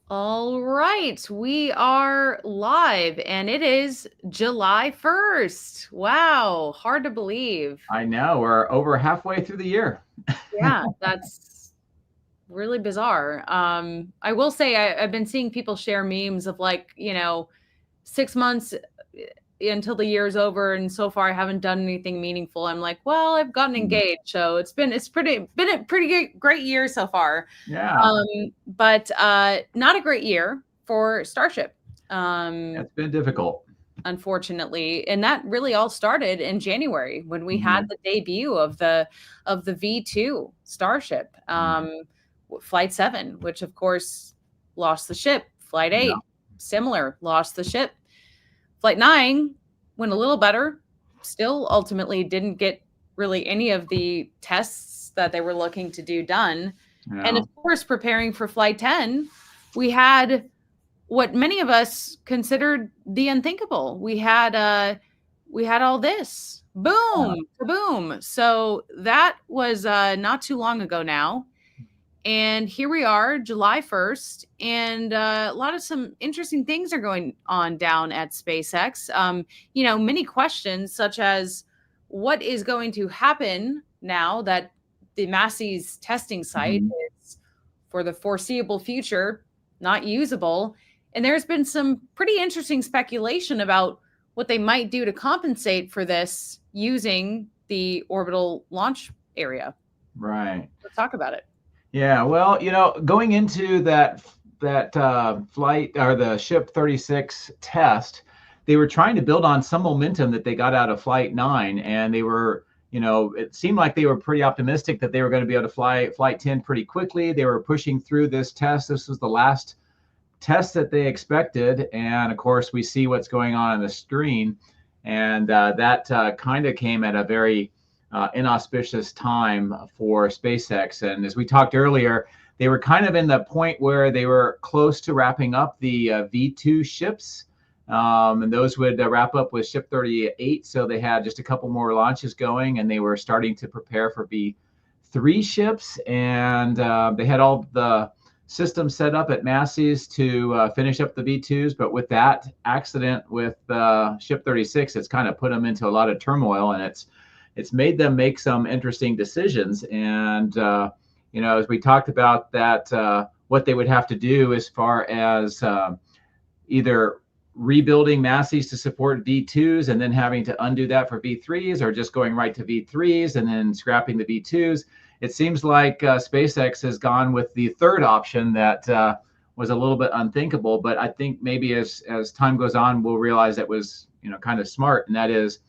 All right, we are live and it is July 1st. Wow, hard to believe. I know we're over halfway through the year. Yeah, that's really bizarre. I will say I've been seeing people share memes of like, 6 months until the year's over, and so far I haven't done anything meaningful. I'm like, well, I've gotten Mm. engaged, so it's been a pretty great year so far. Yeah, But not a great year for Starship. Um, it's been difficult. Unfortunately, and that really all started in January when we had Mhm. the debut of the V2 Starship, Mm. Flight 7, which of course lost the ship. Flight Yeah, 8, similar, lost the ship. Flight 9 went a little better, still ultimately didn't get really any of the tests that they were looking to do done. And yeah, of course, preparing for Flight 10, we had what many of us considered the unthinkable. We had all this. yeah. Boom, kaboom. So that was not too long ago now. And here we are, July 1st, and a lot of some interesting things are going on down at SpaceX. Many questions such as what is going to happen now that the Massey's testing site Mhm. is, for the foreseeable future, not usable. And there's been some pretty interesting speculation about what they might do to compensate for this using the orbital launch area. Right. Let's talk about it. Yeah. Well, going into that flight or the ship 36 test, they were trying to build on some momentum that they got out of Flight 9, and they were. It seemed like they were pretty optimistic that they were going to be able to fly Flight 10 pretty quickly. They were pushing through this test. This was the last test that they expected. And of course, we see what's going on the screen. And that kind of came at a very inauspicious time for SpaceX. And as we talked earlier, they were kind of in the point where they were close to wrapping up the V2 ships. And those would wrap up with ship 38. So they had just a couple more launches going, and they were starting to prepare for V3 ships. And they had all the system set up at Massey's to finish up the V2s, but with that accident with Ship 36, it's kind of put them into a lot of turmoil, and it's made them make some interesting decisions. And as we talked about that, what they would have to do as far as either rebuilding Massey's to support V2s and then having to undo that for V3s, or just going right to V3s and then scrapping the V2s. It seems like SpaceX has gone with the third option that was a little bit unthinkable, but I think maybe as time goes on, we'll realize that was kind of smart, and that is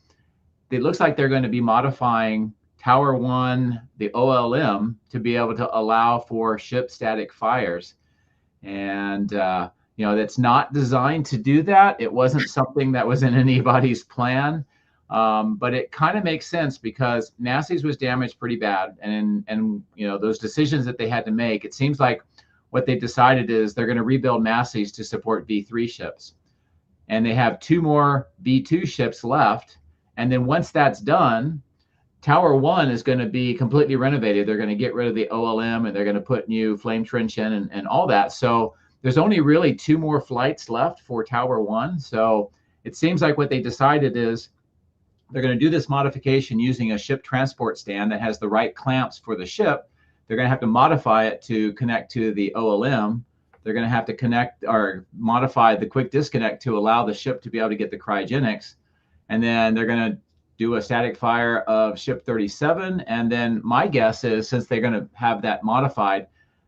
it looks like they're going to be modifying Tower 1, the OLM, to be able to allow for ship static fires. And that's not designed to do that. It wasn't something that was in anybody's plan, but it kind of makes sense because Massey's was damaged pretty bad, and those decisions that they had to make. It seems like what they decided is they're going to rebuild Massey's to support V3 ships, and they have two more V2 ships left. And then once that's done, Tower 1 is going to be completely renovated. They're going to get rid of the OLM, and they're going to put new flame trench in and all that. So there's only really two more flights left for Tower 1. So it seems like what they decided is they're going to do this modification using a ship transport stand that has the right clamps for the ship. They're going to have to modify it to connect to the OLM. They're going to have to connect or modify the quick disconnect to allow the ship to be able to get the cryogenics. And then they're going to do a static fire of ship 37. And then my guess is, since they're going to have that modified,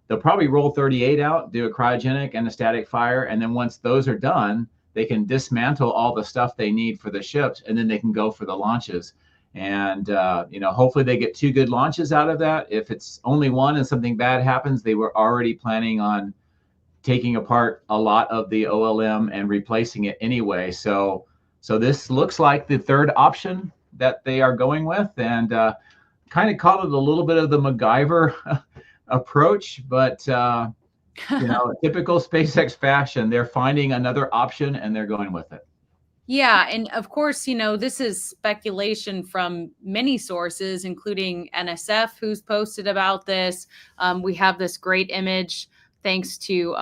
they'll probably roll 38 out, do a cryogenic and a static fire. And then once those are done, they can dismantle all the stuff they need for the ships, and then they can go for the launches. And hopefully they get two good launches out of that. If it's only one and something bad happens, they were already planning on taking apart a lot of the OLM and replacing it anyway. So this looks like the third option that they are going with, and kind of call it a little bit of the MacGyver approach, but typical SpaceX fashion, they're finding another option and they're going with it. Yeah, and of course, this is speculation from many sources, including NSF, who's posted about this. We have this great image thanks to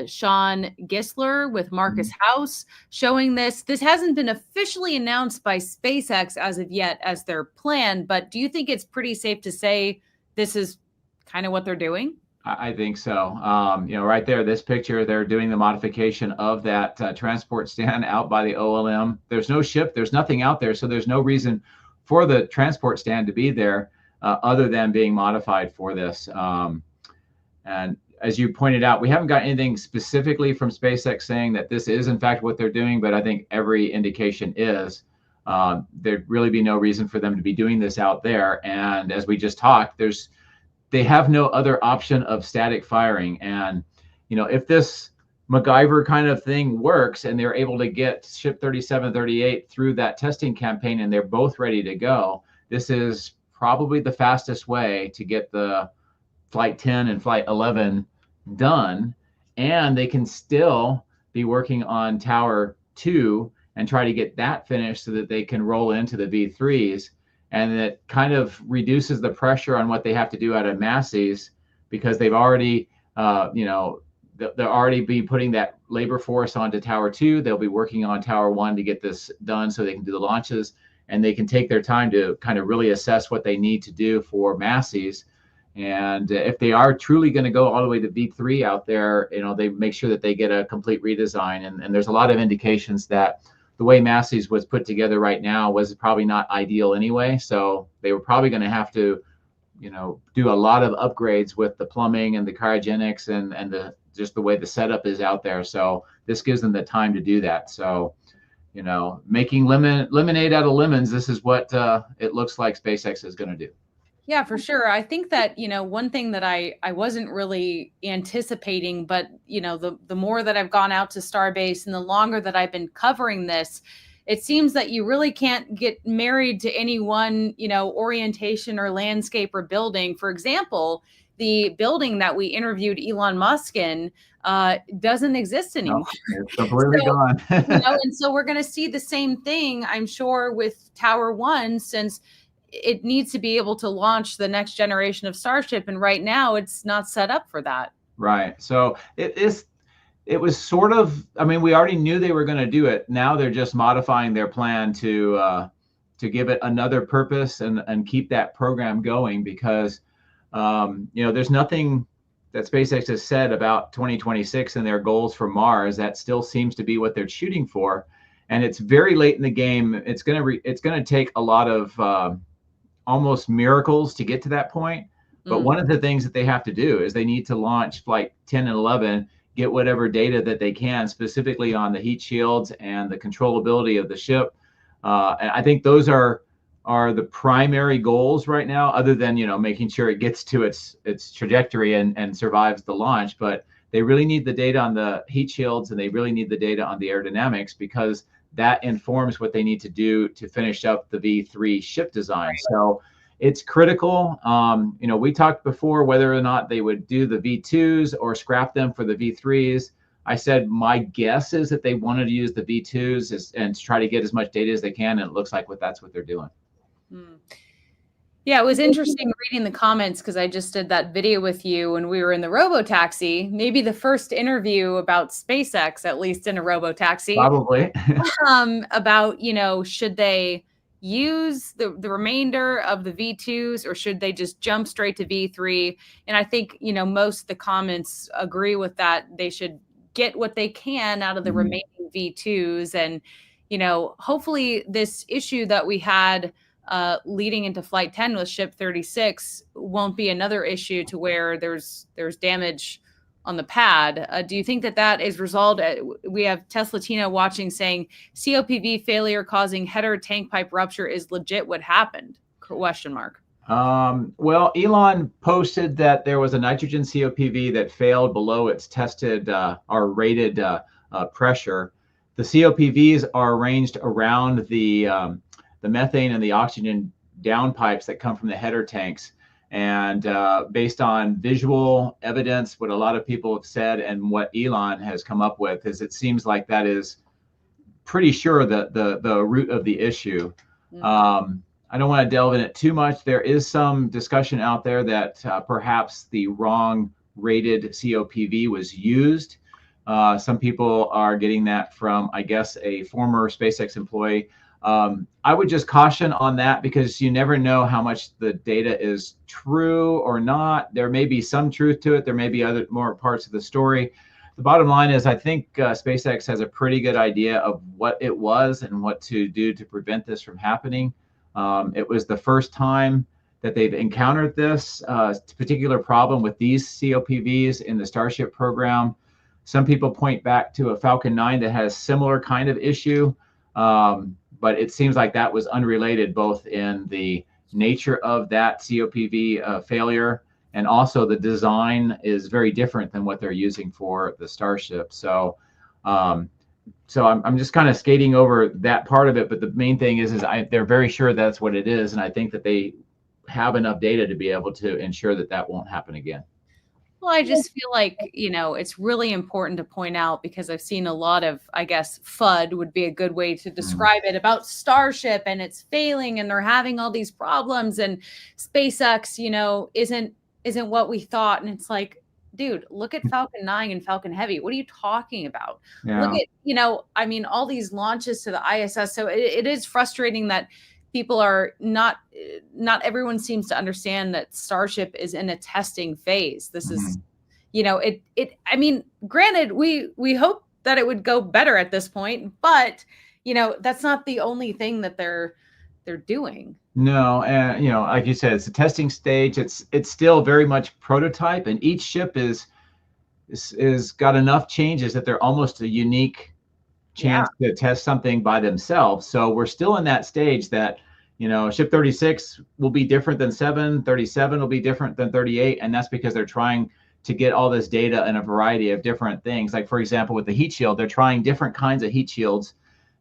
Sean Gisler with Marcus House showing this. This hasn't been officially announced by SpaceX as of yet as their plan, but do you think it's pretty safe to say this is kind of what they're doing? I think so. Right there, this picture, they're doing the modification of that transport stand out by the OLM. There's no ship, there's nothing out there, so there's no reason for the transport stand to be there other than being modified for this. And as you pointed out, we haven't got anything specifically from SpaceX saying that this is in fact what they're doing, but I think every indication is. There'd really be no reason for them to be doing this out there. And as we just talked, they have no other option of static firing. And, if this MacGyver kind of thing works and they're able to get ship 37, 38 through that testing campaign and they're both ready to go, this is probably the fastest way to get the Flight 10 and Flight 11 done. And they can still be working on Tower 2 and try to get that finished so that they can roll into the V3s. And it kind of reduces the pressure on what they have to do out of Massey's, because they've already, they'll already be putting that labor force onto Tower 2. They'll be working on Tower 1 to get this done so they can do the launches, and they can take their time to kind of really assess what they need to do for Massey's. And if they are truly going to go all the way to V3 out there, they make sure that they get a complete redesign. And there's a lot of indications that the way Massey's was put together right now was probably not ideal anyway. So they were probably going to have to, do a lot of upgrades with the plumbing and the cryogenics and just the way the setup is out there. So this gives them the time to do that. So, making lemonade out of lemons, this is what it looks like SpaceX is going to do. Yeah, for sure. I think that, one thing that I wasn't really anticipating, but, the more that I've gone out to Starbase and the longer that I've been covering this, it seems that you really can't get married to any one, orientation or landscape or building. For example, the building that we interviewed Elon Musk in doesn't exist anymore. No, it's completely gone. And so we're going to see the same thing, I'm sure, with Tower 1, since it needs to be able to launch the next generation of Starship. And right now it's not set up for that. Right. So it was sort of, we already knew they were going to do it. Now they're just modifying their plan to give it another purpose and keep that program going, because, there's nothing that SpaceX has said about 2026 and their goals for Mars. That still seems to be what they're shooting for. And it's very late in the game. It's going to take a lot of, almost miracles to get to that point. But one of the things that they have to do is they need to launch Flight 10 and 11, get whatever data that they can, specifically on the heat shields and the controllability of the ship. And I think those are the primary goals right now, other than, making sure it gets to its trajectory and survives the launch. But they really need the data on the heat shields, and they really need the data on the aerodynamics, because that informs what they need to do to finish up the V3 ship design. So it's critical. We talked before whether or not they would do the V2s or scrap them for the V3s. I said my guess is that they wanted to use the V2s and to try to get as much data as they can, and it looks like that's what they're doing. Yeah, it was interesting reading the comments, because I just did that video with you when we were in the robotaxi. Maybe the first interview about SpaceX, at least in a robotaxi. Probably. About, should they use the remainder of the V2s, or should they just jump straight to V3? And I think, most of the comments agree with that. They should get what they can out of the remaining V2s. And, hopefully this issue that we had leading into Flight 10 with Ship 36 won't be another issue to where there's damage on the pad. Do you think that is resolved? We have Tesla Tina watching saying COPV failure causing header tank pipe rupture is legit what happened? Question mark. Well, Elon posted that there was a nitrogen COPV that failed below its tested or rated pressure. The COPVs are arranged around the methane and the oxygen downpipes that come from the header tanks. And based on visual evidence, what a lot of people have said and what Elon has come up with is it seems like that is pretty sure the root of the issue. I don't want to delve in it too much. There is some discussion out there that perhaps the wrong rated COPV was used. Some people are getting that from, I guess, a former SpaceX employee. I would just caution on that because you never know how much the data is true or not. There may be some truth to it. There may be other more parts of the story. The bottom line is I think SpaceX has a pretty good idea of what it was and what to do to prevent this from happening. It was the first time that they've encountered this particular problem with these COPVs in the Starship program. Some people point back to a Falcon 9 that has similar kind of issue, but it seems like that was unrelated both in the nature of that COPV failure, and also the design is very different than what they're using for the Starship. So I'm just kind of skating over that part of it, but the main thing is they're very sure that's what it is, and I think that they have enough data to be able to ensure that that won't happen again. Well, I just feel like, it's really important to point out because I've seen a lot of, I guess, FUD would be a good way to describe it about Starship, and it's failing and they're having all these problems, and SpaceX, isn't what we thought. And it's like, dude, look at Falcon 9 and Falcon Heavy. What are you talking about? Yeah. Look at, all these launches to the ISS. So it is frustrating that people are not everyone seems to understand that Starship is in a testing phase. This is, granted, we hope that it would go better at this point, but that's not the only thing that they're doing. No, and like you said, it's a testing stage. It's still very much prototype, and each ship is got enough changes that they're almost a unique chance to test something by themselves. So we're still in that stage that, ship 36 will be different than 37 will be different than 38. And that's because they're trying to get all this data in a variety of different things. Like, for example, with the heat shield, they're trying different kinds of heat shields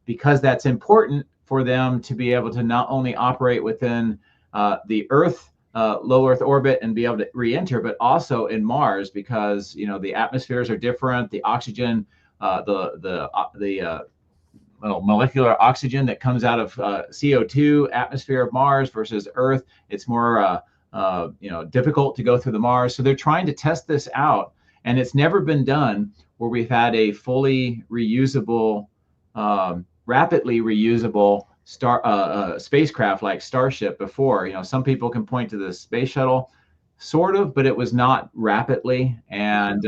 because that's important for them to be able to not only operate within the Earth, low Earth orbit and be able to re-enter, but also in Mars because, the atmospheres are different, the oxygen, the molecular oxygen that comes out of CO2 atmosphere of Mars versus Earth, it's more difficult to go through the Mars. So they're trying to test this out, and it's never been done where we've had a fully reusable, rapidly reusable spacecraft like Starship before. Some people can point to the space shuttle, sort of, but it was not rapidly, and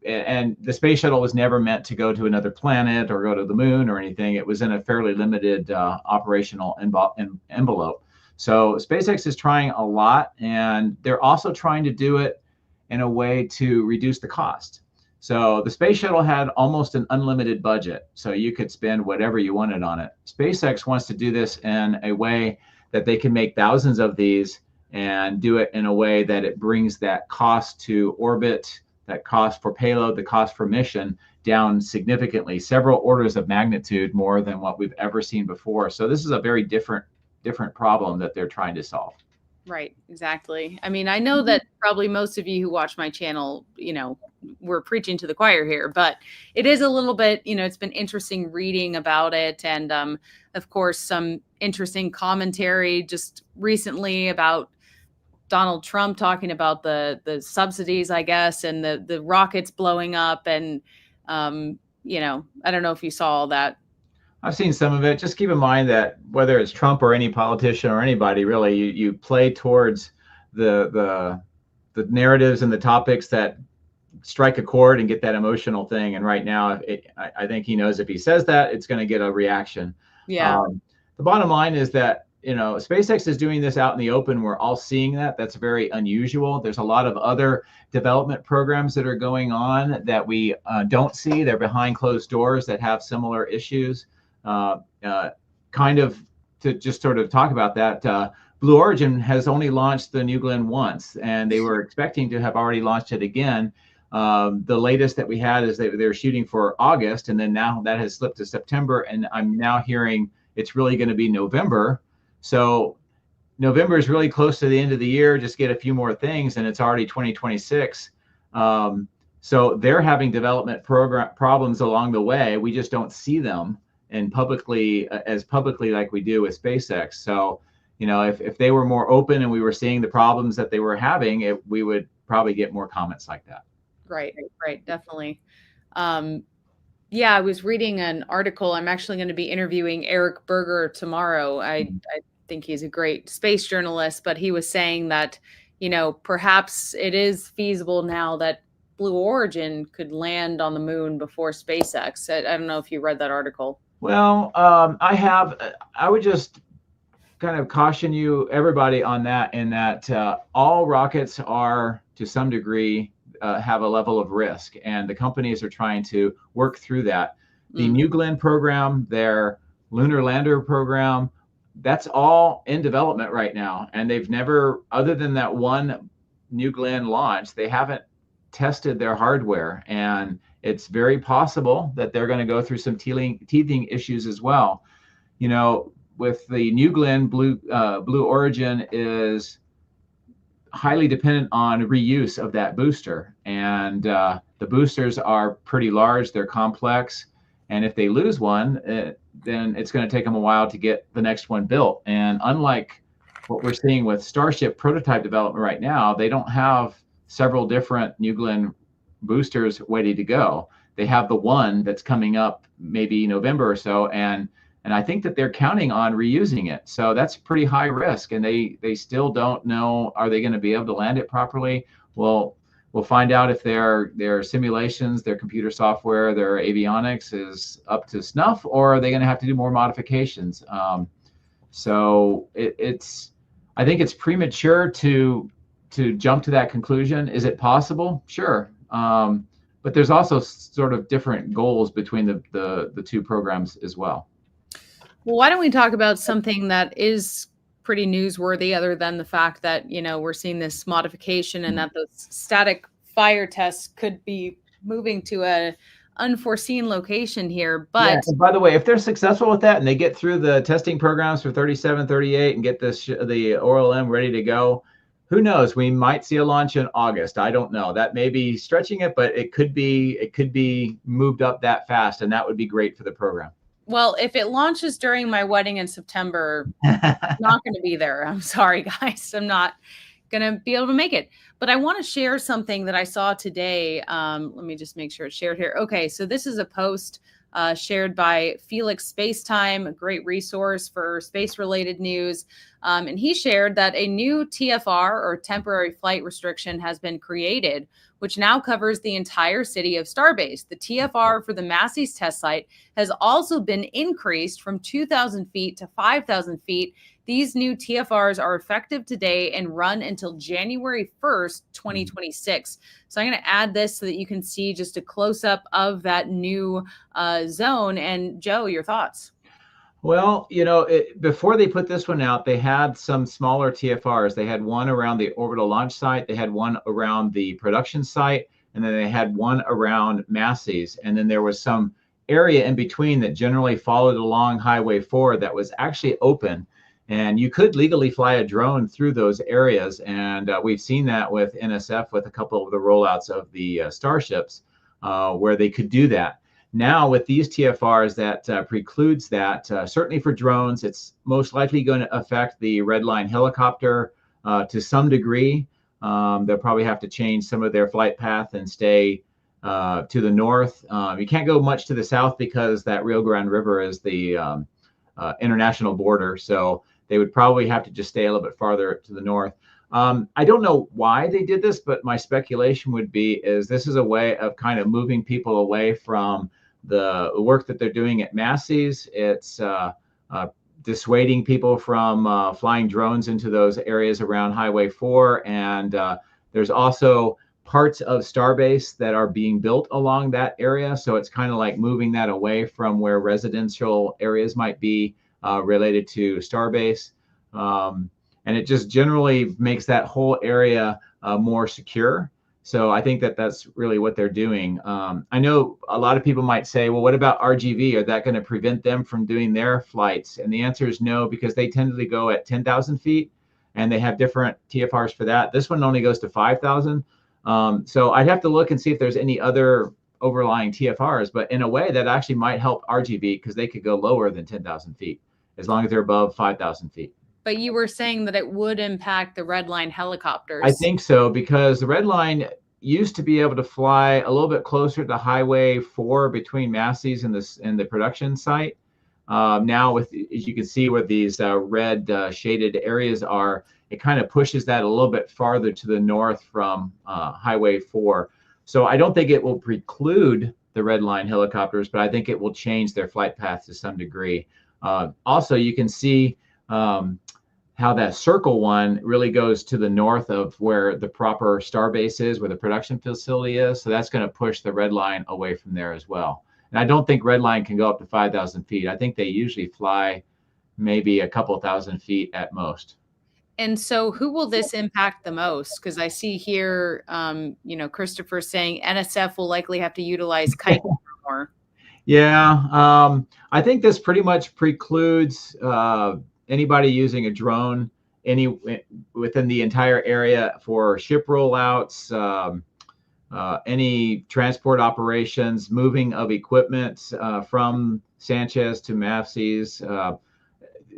and the space shuttle was never meant to go to another planet or go to the moon or anything. It was in a fairly limited operational envelope. So SpaceX is trying a lot, and they're also trying to do it in a way to reduce the cost. So the space shuttle had almost an unlimited budget, so you could spend whatever you wanted on it. SpaceX wants to do this in a way that they can make thousands of these and do it in a way that it brings that cost to orbit, that cost for payload, the cost for mission down significantly, several orders of magnitude more than what we've ever seen before. So this is a very different problem that they're trying to solve. Right, exactly. I mean, I know that probably most of you who watch my channel, we're preaching to the choir here, but it is a little bit, it's been interesting reading about it. And of course, some interesting commentary just recently about Donald Trump talking about the subsidies, I guess, and the rockets blowing up. And, I don't know if you saw all that. I've seen some of it. Just keep in mind that whether it's Trump or any politician or anybody really, you play towards the narratives and the topics that strike a chord and get that emotional thing. And right now, I think he knows if he says that, it's going to get a reaction. Yeah. The bottom line is that, SpaceX is doing this out in the open. We're all seeing that. That's very unusual. There's a lot of other development programs that are going on that we don't see. They're behind closed doors that have similar issues. Kind of to just sort of talk about that, Blue Origin has only launched the New Glenn once, and they were expecting to have already launched it again. The latest that we had is they're shooting for August, and then now that has slipped to September, and I'm now hearing it's really going to be November. So November is really close to the end of the year. Just get a few more things, and it's already 2026. So they're having development problems along the way. We just don't see them and publicly like we do with SpaceX. So, if they were more open and we were seeing the problems that they were having, we would probably get more comments like that. Right, right, definitely. Yeah, I was reading an article. I'm actually going to be interviewing Eric Berger tomorrow. I think he's a great space journalist, but he was saying that, perhaps it is feasible now that Blue Origin could land on the moon before SpaceX. I don't know if you read that article. Well, I would just kind of caution everybody on that, in that all rockets are to some degree have a level of risk, and the companies are trying to work through that. The New Glenn program, their lunar lander program, that's all in development right now, and they've never, other than that one New Glenn launch, they haven't tested their hardware, and it's very possible that they're going to go through some teething issues as well. With the New Glenn, Blue Origin is highly dependent on reuse of that booster, and the boosters are pretty large, they're complex, and if they lose one, then it's going to take them a while to get the next one built. And unlike what we're seeing with Starship prototype development right now, they don't have several different New Glenn boosters ready to go. They have the one that's coming up maybe November or so, and I think that they're counting on reusing it. So that's pretty high risk, and they still don't know, are they going to be able to land it properly? Well, we'll find out if their simulations, their computer software, their avionics is up to snuff, or are they going to have to do more modifications? So I think it's premature to jump to that conclusion. Is it possible? Sure. But there's also sort of different goals between the two programs as well. Well, why don't we talk about something that is pretty newsworthy, other than the fact that, we're seeing this modification and that those static fire tests could be moving to a unforeseen location here. But yeah, and by the way, if they're successful with that and they get through the testing programs for 37, 38 and get the ORLM ready to go, who knows? We might see a launch in August. I don't know. That may be stretching it, but it could be moved up that fast, and that would be great for the program. Well, if it launches during my wedding in September, I'm not going to be there. I'm sorry, guys. I'm not going to be able to make it. But I want to share something that I saw today. Let me just make sure it's shared here. Okay, so this is a post shared by Felix Spacetime, a great resource for space-related news. And he shared that a new TFR, or temporary flight restriction, has been created, which now covers the entire city of Starbase. The TFR for the Massey's test site has also been increased from 2,000 feet to 5,000 feet. These new TFRs are effective today and run until January 1st, 2026. So I'm going to add this so that you can see just a close-up of that new zone. And Joe, your thoughts? Well, before they put this one out, they had some smaller TFRs. They had one around the orbital launch site. They had one around the production site. And then they had one around Massey's. And then there was some area in between that generally followed along Highway 4 that was actually open. And you could legally fly a drone through those areas. And we've seen that with NSF with a couple of the rollouts of the Starships where they could do that. Now, with these TFRs, that precludes that. Certainly for drones, it's most likely going to affect the Redline helicopter to some degree. They'll probably have to change some of their flight path and stay to the north. You can't go much to the south because that Rio Grande River is the international border. So they would probably have to just stay a little bit farther to the north. I don't know why they did this, but my speculation would be this is a way of kind of moving people away from the work that they're doing at Massey's. It's dissuading people from flying drones into those areas around Highway 4. And there's also parts of Starbase that are being built along that area. So it's kind of like moving that away from where residential areas might be related to Starbase. And it just generally makes that whole area more secure. So I think that that's really what they're doing. I know a lot of people might say, well, what about RGV? Are that going to prevent them from doing their flights? And the answer is no, because they tend to go at 10,000 feet and they have different TFRs for that. This one only goes to 5,000. So I'd have to look and see if there's any other overlying TFRs, but in a way that actually might help RGV because they could go lower than 10,000 feet as long as they're above 5,000 feet. But you were saying that it would impact the Red Line I helicopters. think so, because the Red Line used to be able to fly a little bit closer to Highway 4 between Massey's and the production site. Now, with, as you can see where these red shaded areas are, it kind of pushes that a little bit farther to the north from Highway 4. So I don't think it will preclude the Red Line helicopters, but I think it will change their flight path to some degree. Also, you can see how that circle one really goes to the north of where the proper Starbase is, where the production facility is. So that's going to push the Red Line away from there as well. And I don't think Red Line can go up to 5,000 feet. I think they usually fly maybe a couple thousand feet at most. And so who will this impact the most? Because I see here, Christopher saying NSF will likely have to utilize kite more. Yeah, I think this pretty much precludes anybody using a drone within the entire area for ship rollouts, any transport operations, moving of equipment from Sanchez to Massey's.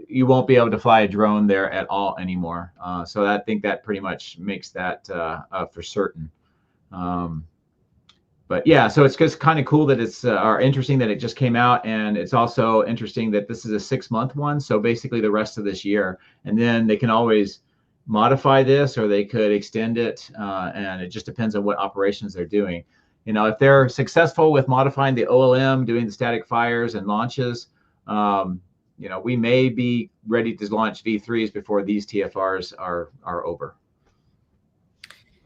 You won't be able to fly a drone there at all anymore. So I think that pretty much makes that for certain. But yeah, so it's just kind of cool that it's or interesting that it just came out, and it's also interesting that this is a 6-month one. So basically the rest of this year, and then they can always modify this or they could extend it, and it just depends on what operations they're doing. If they're successful with modifying the OLM, doing the static fires and launches, we may be ready to launch V3s before these TFRs are over.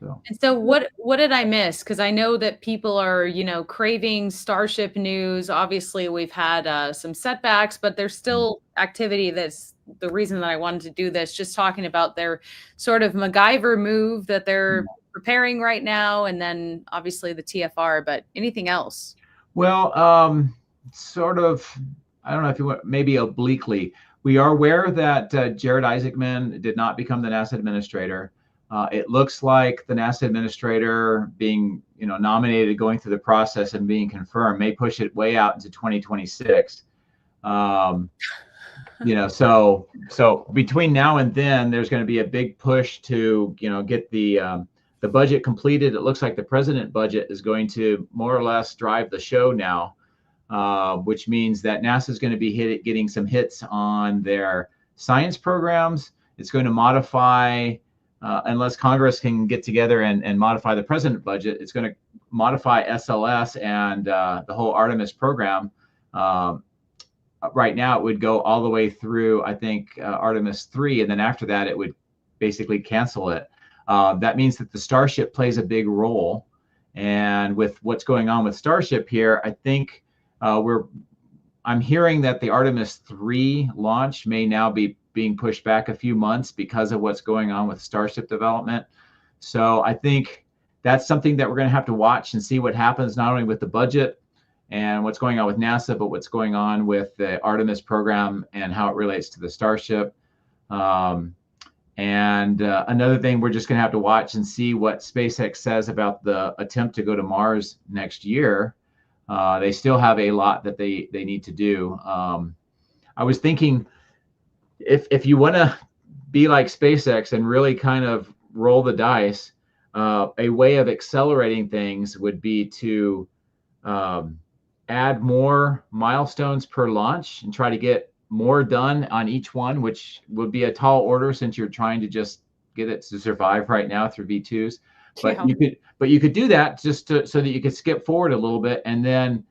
And so what did I miss? Because I know that people are, craving Starship news. Obviously, we've had some setbacks, but there's still activity. That's the reason that I wanted to do this, just talking about their sort of MacGyver move that they're preparing right now, and then obviously the TFR, but anything else? Well, sort of, I don't know if you want, maybe obliquely. We are aware that Jared Isaacman did not become the NASA administrator. It looks like the NASA administrator being, nominated, going through the process and being confirmed may push it way out into 2026. So between now and then, there's going to be a big push to, get the budget completed. It looks like the president budget is going to more or less drive the show now, which means that NASA is going to be getting some hits on their science programs. It's going to modify. Unless Congress can get together and modify the president budget, it's going to modify SLS and the whole Artemis program. Right now, it would go all the way through, I think, Artemis 3, and then after that, it would basically cancel it. That means that the Starship plays a big role. And with what's going on with Starship here, I think I'm hearing that the Artemis 3 launch may now be being pushed back a few months because of what's going on with Starship development. So I think that's something that we're going to have to watch and see what happens, not only with the budget and what's going on with NASA, but what's going on with the Artemis program and how it relates to the Starship. And another thing, we're just going to have to watch and see what SpaceX says about the attempt to go to Mars next year. They still have a lot that they need to do. I was thinking, if you want to be like SpaceX and really kind of roll the dice, a way of accelerating things would be to add more milestones per launch and try to get more done on each one, which would be a tall order since you're trying to just get it to survive right now through V2s. But you could do that just so that you could skip forward a little bit, and then,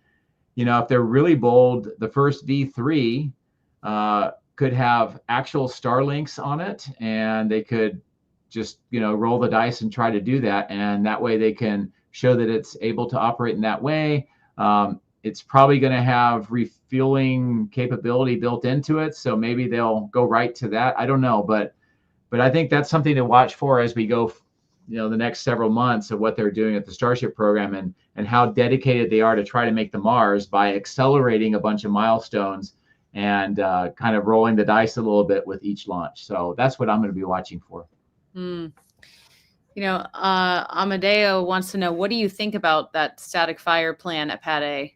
if they're really bold, the first V3 could have actual Starlinks on it, and they could just, roll the dice and try to do that. And that way they can show that it's able to operate in that way. It's probably going to have refueling capability built into it. So maybe they'll go right to that. I don't know, but I think that's something to watch for as we go, the next several months of what they're doing at the Starship program, and how dedicated they are to try to make the Mars by accelerating a bunch of milestones and kind of rolling the dice a little bit with each launch. So that's what I'm going to be watching for. Amadeo wants to know, what do you think about that static fire plan at Pad A?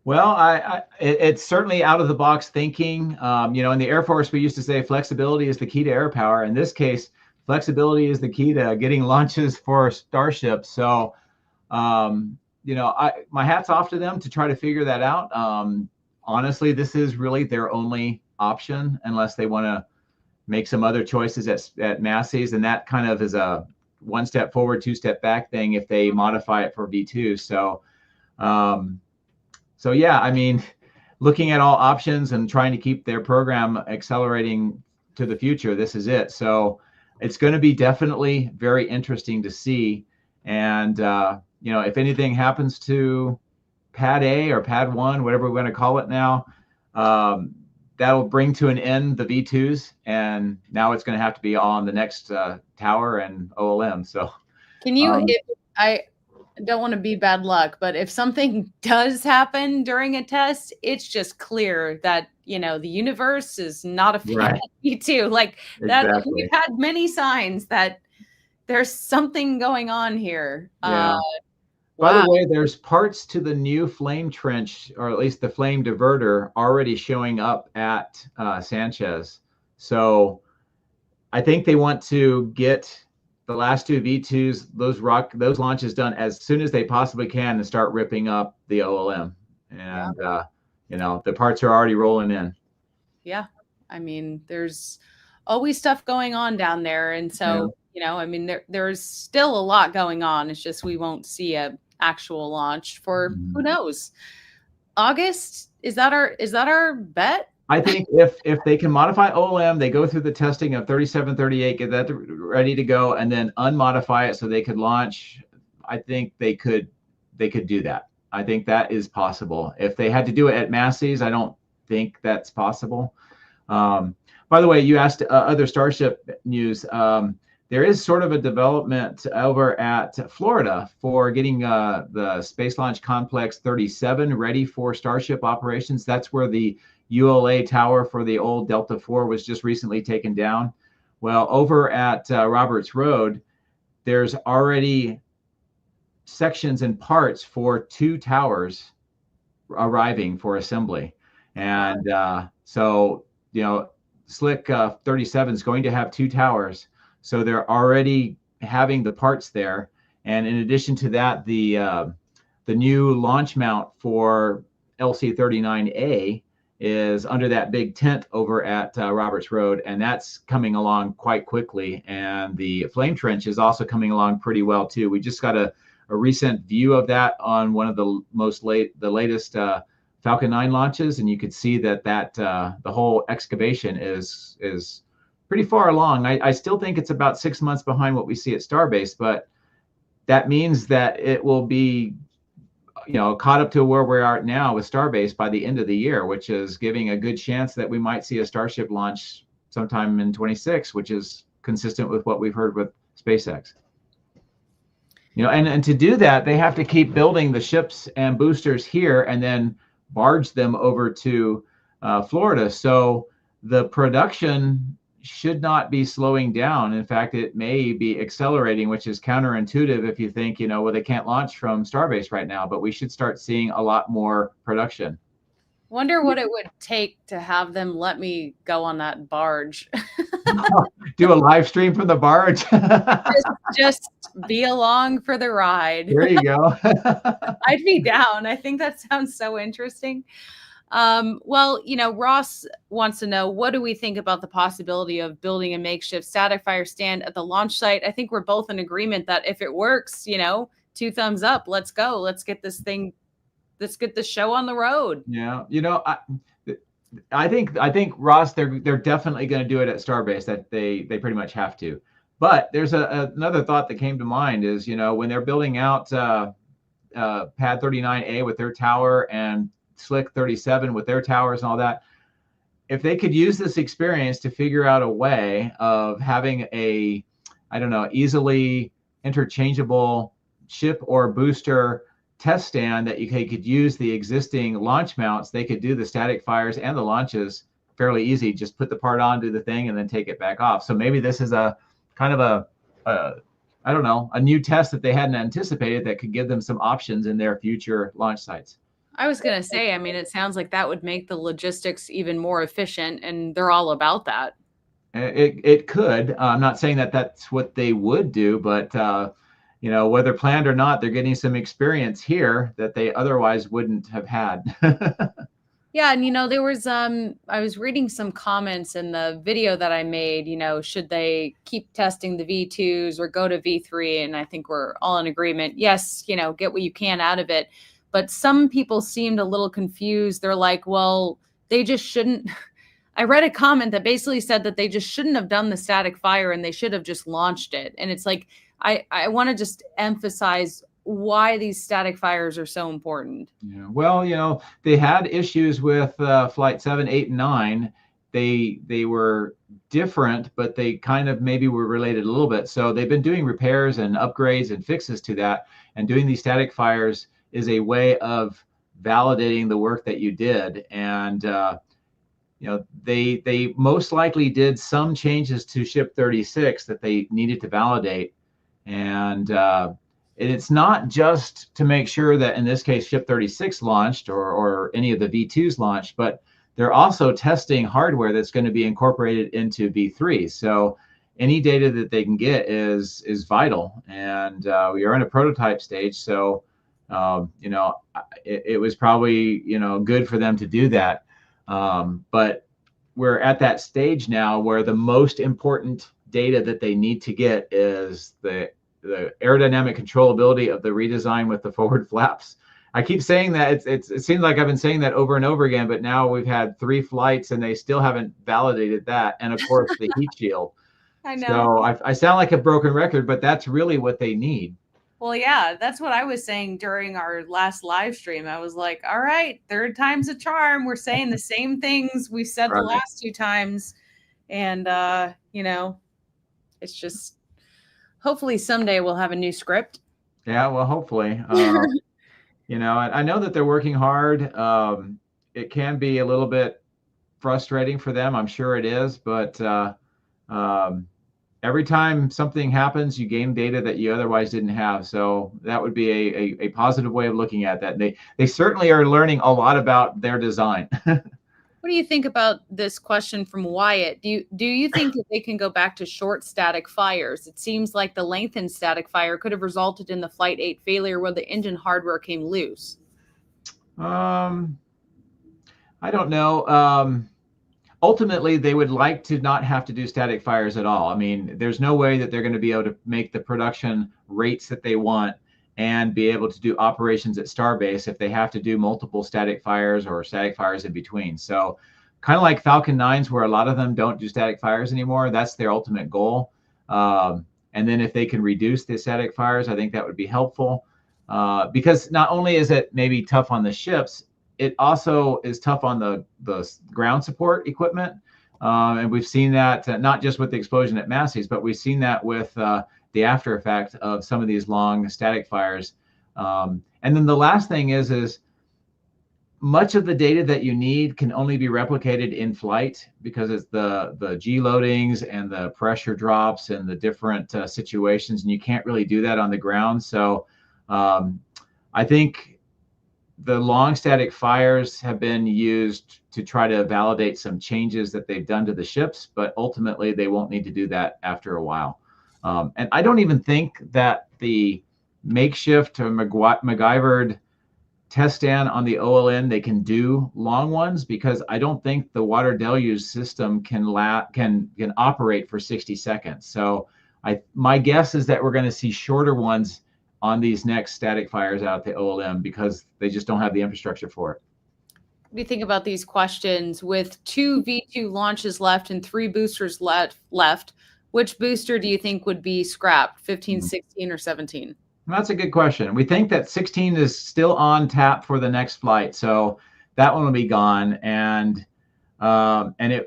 Well, it's certainly out of the box thinking. In the Air Force, we used to say flexibility is the key to air power. In this case, flexibility is the key to getting launches for Starship. So, my hat's off to them to try to figure that out. Honestly, this is really their only option unless they want to make some other choices at Massey's, and that kind of is a one step forward, two step back thing if they modify it for V2. So yeah, I mean, looking at all options and trying to keep their program accelerating to the future, this is it. So it's going to be definitely very interesting to see. And, if anything happens to Pad A or Pad 1, whatever we're going to call it now, that'll bring to an end the V2s. And now it's going to have to be on the next tower and OLM. So can you, I don't want to be bad luck, but if something does happen during a test, it's just clear that, the universe is not a fan right. of V2. Like that, exactly. we've had many signs that there's something going on here. Yeah. By the way, there's parts to the new flame trench, or at least the flame diverter, already showing up at Sanchez. So I think they want to get the last two V2s, those launches done as soon as they possibly can and start ripping up the OLM. And, the parts are already rolling in. Yeah. I mean, there's always stuff going on down there. And so, there's still a lot going on. It's just we won't see a actual launch for who knows. August, is that our bet? I think if they can modify OLM, they go through the testing of 37, 38, get that ready to go, and then unmodify it so they could launch. I think they could do that. I think that is possible. If they had to do it at Massey's, I don't think that's possible. By the way, you asked other Starship news. There is sort of a development over at Florida for getting the Space Launch Complex 37 ready for Starship operations. That's where the ULA tower for the old Delta IV was just recently taken down. Well, over at Roberts Road, there's already sections and parts for 2 towers arriving for assembly. And so, Slick 37 is going to have 2 towers. So they're already having the parts there. And in addition to that, the new launch mount for LC-39A is under that big tent over at Roberts Road, and that's coming along quite quickly. And the flame trench is also coming along pretty well too. We just got a recent view of that on one of the latest Falcon 9 launches, and you could see that the whole excavation is pretty far along. I still think it's about 6 months behind what we see at Starbase, but that means that it will be, caught up to where we are now with Starbase by the end of the year, which is giving a good chance that we might see a Starship launch sometime in 26, which is consistent with what we've heard with SpaceX. And to do that, they have to keep building the ships and boosters here and then barge them over to Florida. So the production should not be slowing down. In fact, it may be accelerating, which is counterintuitive if you think, they can't launch from Starbase right now, but we should start seeing a lot more production. Wonder what it would take to have them let me go on that barge. Do a live stream from the barge. just be along for the ride. There you go. I'd be down. I think that sounds so interesting. Well, Ross wants to know, what do we think about the possibility of building a makeshift static fire stand at the launch site? I think we're both in agreement that if it works, 2 thumbs up, let's go. Let's get this show on the road. Yeah. I think Ross, they're definitely going to do it at Starbase. That they pretty much have to. But there's another thought that came to mind is, when they're building out Pad 39A with their tower and Slick 37 with their towers and all that, if they could use this experience to figure out a way of having easily interchangeable ship or booster test stand that they could use the existing launch mounts, they could do the static fires and the launches fairly easy. Just put the part on, do the thing, and then take it back off. So maybe this is a kind of a new test that they hadn't anticipated that could give them some options in their future launch sites. I was going to say, I mean, it sounds like that would make the logistics even more efficient, and they're all about that. It could. I'm not saying that that's what they would do, but whether planned or not, they're getting some experience here that they otherwise wouldn't have had. Yeah, and there was I was reading some comments in the video that I made, should they keep testing the V2s or go to V3? And I think we're all in agreement. Yes, get what you can out of it. But some people seemed a little confused. They're like, well, they just shouldn't. I read a comment that basically said that they just shouldn't have done the static fire and they should have just launched it. And it's like, I want to just emphasize why these static fires are so important. Yeah. Well, they had issues with flight 7, 8, and 9. They were different, but they kind of maybe were related a little bit. So they've been doing repairs and upgrades and fixes to that. And doing these static fires is a way of validating the work that you did. And they most likely did some changes to ship 36 that they needed to validate. And it's not just to make sure that, in this case, ship 36 launched or any of the V2s launched, but they're also testing hardware that's going to be incorporated into V3. So any data that they can get is vital. And we are in a prototype stage. So, it was probably, good for them to do that. But we're at that stage now where the most important data that they need to get is the aerodynamic controllability of the redesign with the forward flaps. I keep saying that. It seems like I've been saying that over and over again, but now we've had 3 flights and they still haven't validated that. And of course, the heat shield. I know. So I sound like a broken record, but that's really what they need. Well, yeah, that's what I was saying during our last live stream. I was like, all right, third time's a charm. We're saying the same things we said the last 2 times. And, it's just, hopefully someday we'll have a new script. Yeah, well, hopefully. I know that they're working hard. It can be a little bit frustrating for them. I'm sure it is. But every time something happens, you gain data that you otherwise didn't have. So that would be a positive way of looking at that. They certainly are learning a lot about their design. What do you think about this question from Wyatt? Do you think that they can go back to short static fires? It seems like the lengthened static fire could have resulted in the Flight 8 failure where the engine hardware came loose. I don't know. Ultimately, they would like to not have to do static fires at all. I mean, there's no way that they're going to be able to make the production rates that they want and be able to do operations at Starbase if they have to do multiple static fires or static fires in between. So kind of like Falcon 9s, where a lot of them don't do static fires anymore. That's their ultimate goal. And then if they can reduce the static fires, I think that would be helpful. Because not only is it maybe tough on the ships, it also is tough on the ground support equipment. And we've seen that not just with the explosion at Massey's, but we've seen that with the after effect of some of these long static fires. And then the last thing is much of the data that you need can only be replicated in flight because it's the G loadings and the pressure drops and the different situations, and you can't really do that on the ground. So I think the long static fires have been used to try to validate some changes that they've done to the ships, but ultimately they won't need to do that after a while. And I don't even think that the makeshift or MacGyvered test stand on the OLN, they can do long ones because I don't think the water deluge system can operate for 60 seconds. So my guess is that we're going to see shorter ones on these next static fires out at the OLM because they just don't have the infrastructure for it. What do you think about these questions? With 2 V2 launches left and 3 boosters left, which booster do you think would be scrapped, 15, 16, or 17? That's a good question. We think that 16 is still on tap for the next flight, so that one will be gone. And if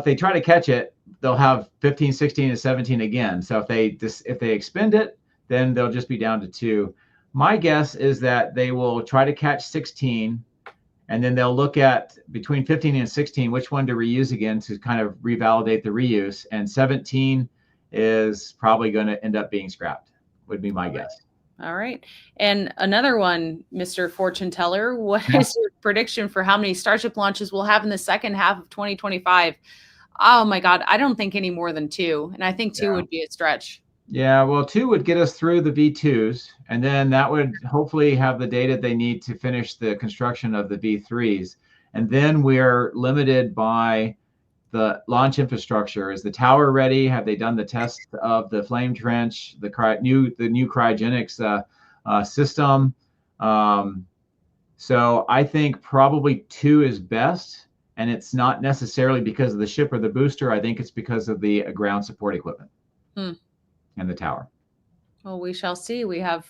they try to catch it, they'll have 15, 16, and 17 again. So if they expend it, then they'll just be down to 2. My guess is that they will try to catch 16, and then they'll look at between 15 and 16 which one to reuse again to kind of revalidate the reuse. And 17 is probably going to end up being scrapped, would be my guess. All right. And another one, Mr. Fortune Teller, what is your prediction for how many Starship launches we'll have in the second half of 2025? Oh my God, I don't think any more than 2. And I think 2 Yeah. would be a stretch. Yeah, well, 2 would get us through the V2s, and then that would hopefully have the data they need to finish the construction of the V3s. And then we're limited by the launch infrastructure. Is the tower ready? Have they done the test of the flame trench, the new cryogenics system? So I think probably 2 is best, and it's not necessarily because of the ship or the booster. I think it's because of the ground support equipment and the tower. Well, we shall see. We have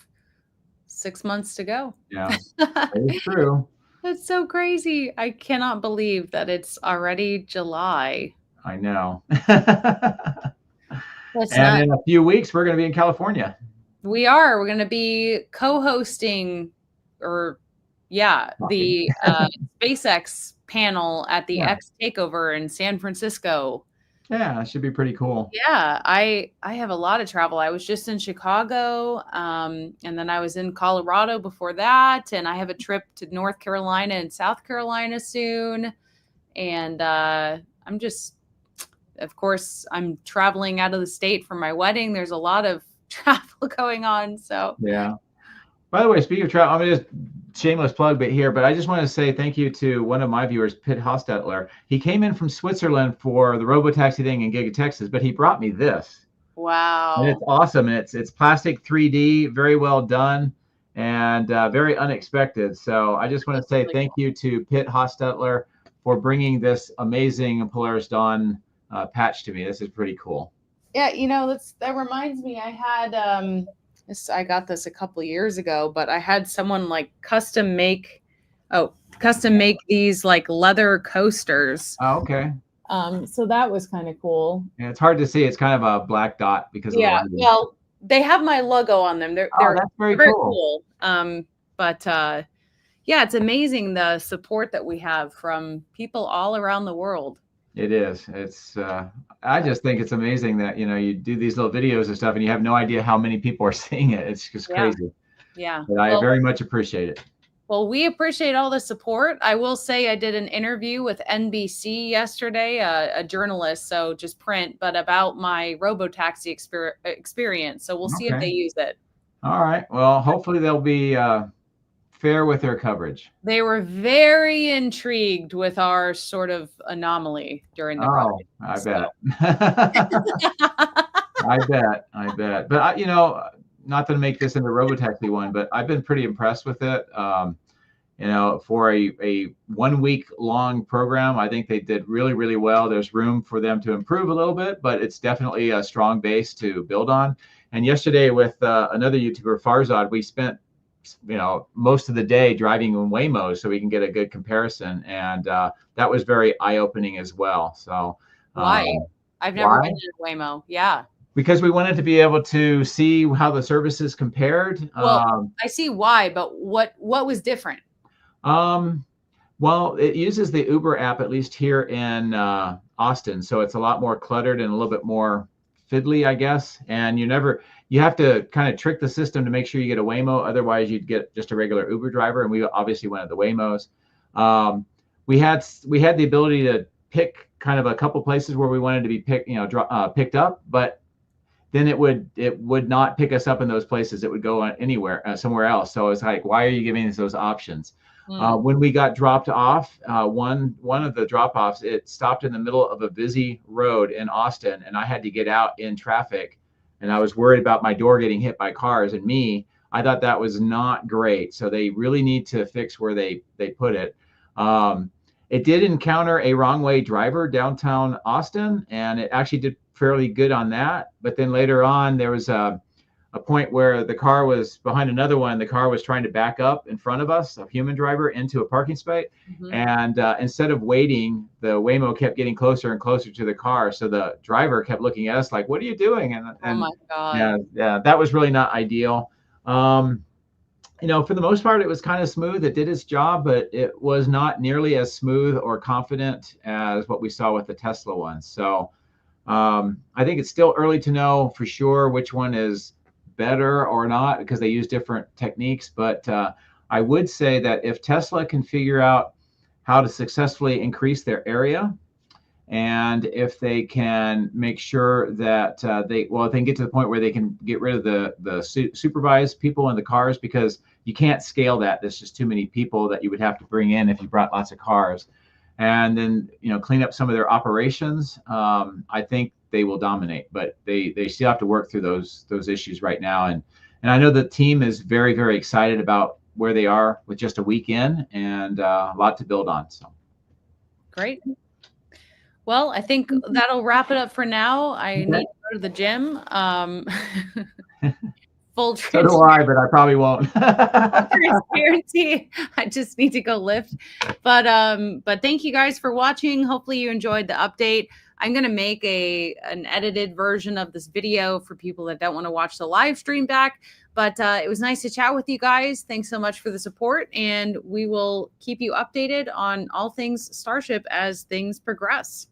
6 months to go. Yeah, it's true. That's so crazy. I cannot believe that it's already July. I know. That's And not. in a few weeks, we're going to be in California. We are. We're going to be co-hosting, or the SpaceX panel at the X Takeover in San Francisco. Yeah, it should be pretty cool. Yeah, I have a lot of travel. I was just in Chicago, and then I was in Colorado before that, and I have a trip to North Carolina and South Carolina soon. And I'm just, of course, I'm traveling out of the state for my wedding. There's a lot of travel going on. So yeah. By the way, speaking of travel, I'm gonna just shameless plug bit here, but I just want to say thank you to one of my viewers, Pitt Hostetler. He came in from Switzerland for the robotaxi thing in Giga Texas, but he brought me this. wow, And it's awesome. And it's plastic 3D, very well done, and very unexpected. So I just want to say thank you to Pitt Hostetler for bringing this amazing Polaris Dawn patch to me. This is pretty cool. Yeah, that reminds me. I got this a couple years ago, but I had someone like custom make these like leather coasters. Oh, okay. So that was kind of cool. Yeah, it's hard to see. It's kind of a black dot because of the lighting. Well, they have my logo on them. They're that's very cool. But yeah, it's amazing the support that we have from people all around the world. It is. It's. I just think it's amazing that you do these little videos and stuff, and you have no idea how many people are seeing it. It's just crazy. Yeah. But I very much appreciate it. Well, we appreciate all the support. I will say I did an interview with NBC yesterday, a journalist, so just print, but about my robotaxi experience. So we'll see if they use it. All right. Well, hopefully they'll be fair with their coverage. They were very intrigued with our sort of anomaly during the ride. I bet. I bet. But not to make this into a robotaxi one, but I've been pretty impressed with it. For a 1 week long program, I think they did really, really well. There's room for them to improve a little bit, but it's definitely a strong base to build on. And yesterday with another YouTuber, Farzad, we spent most of the day driving in Waymo so we can get a good comparison. And that was very eye-opening as well. So why? I've never been to Waymo. Yeah. Because we wanted to be able to see how the services compared. Well, I see why, but what was different? Well, it uses the Uber app, at least here in Austin. So it's a lot more cluttered and a little bit more fiddly, I guess. And you have to kind of trick the system to make sure you get a Waymo. Otherwise, you'd get just a regular Uber driver. And we obviously wanted the Waymos. We had the ability to pick kind of a couple places where we wanted to be picked up, but then it would not pick us up in those places. It would go anywhere, somewhere else. So it's like, why are you giving us those options? When we got dropped off, one of the drop-offs, it stopped in the middle of a busy road in Austin, and I had to get out in traffic, and I was worried about my door getting hit by cars and me. I thought that was not great. So they really need to fix where they put it. It did encounter a wrong way driver downtown Austin, and it actually did fairly good on that. But then later on, there was a point where the car was behind another one. The car was trying to back up in front of us, a human driver, into a parking space. Mm-hmm. And instead of waiting, the Waymo kept getting closer and closer to the car. So the driver kept looking at us like, what are you doing? And oh my God. Yeah, that was really not ideal. For the most part, it was kind of smooth. It did its job, but it was not nearly as smooth or confident as what we saw with the Tesla one. So I think it's still early to know for sure which one is better or not because they use different techniques. But I would say that if Tesla can figure out how to successfully increase their area, and if they can make sure that if they can get to the point where they can get rid of the supervised people in the cars, because you can't scale that. There's just too many people that you would have to bring in if you brought lots of cars. And then, clean up some of their operations. I think they will dominate, but they still have to work through those issues right now. And I know the team is very, very excited about where they are with just a week in, and a lot to build on. So great. Well, I think that'll wrap it up for now. I need to go to the gym. Full transparency. So do I, but I probably won't. Transparency. I just need to go lift. But thank you guys for watching. Hopefully you enjoyed the update. I'm going to make an edited version of this video for people that don't want to watch the live stream back. But it was nice to chat with you guys. Thanks so much for the support. And we will keep you updated on all things Starship as things progress.